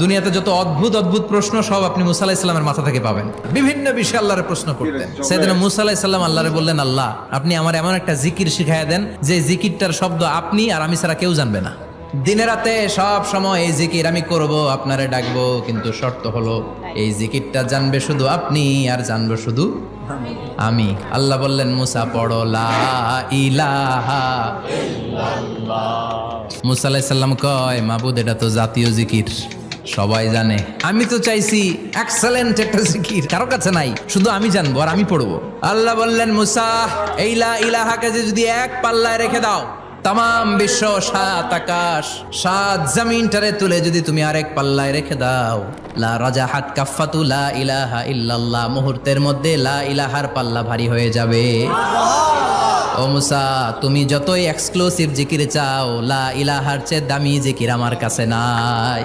দুনিয়াতে যত অদ্ভুত অদ্ভুত প্রশ্ন সব আপনি মুসা আলাইহিস সালামের মাথা থেকে পাবেন। বিভিন্ন বিষয়ে আল্লাহরে প্রশ্ন করতেন। সেদিন মুসা আলাইহিস সালাম আল্লাহরে বললেন, আল্লাহ আপনি আমার এমন একটা জিকির শিখাইয়া দেন যে জিকিরটার শব্দ আপনি আর আমি ছাড়া কেউ জানবে না। দিনে রাতে সব সময় এই জিকির আমি করব, আপনারে ডাকবো, কিন্তু শর্ত হলো এই জিকিরটা জানবে শুধু আপনি আর জানবো শুধু আমি। আল্লাহ বললেন, মুসা পড়ো লা ইলাহা ইল্লাল্লাহ। মুসা আলাইহিস সালাম কয়, মাবুদ এটা তো জাতীয় জিকির, সবাই জানে। আমি তো চাইছি এক্সেলেন্ট একটা জিকির, কারো কাছে নাই, শুধু আমি জানবো আর আমি পড়বো। আল্লাহ বললেন, মুসা এই লা ইলাহাকে যদি এক পাল্লায় রেখে দাও, তাম বিশ্ব, 7 আকাশ 7 জমিনটারে তুলে যদি তুমি আরেক পাল্লায় রেখে দাও, লা রাজাহাত কাফাতু লা ইলাহা ইল্লাল্লাহ, মুহূর্তের মধ্যে লা ইলাহার পাল্লা ভারী হয়ে যাবে। ও মুসা, তুমি যতই এক্সক্লুসিভ জিকির চাও, লা ইলাহার চেয়ে দামি জিকির আমার কাছে নাই।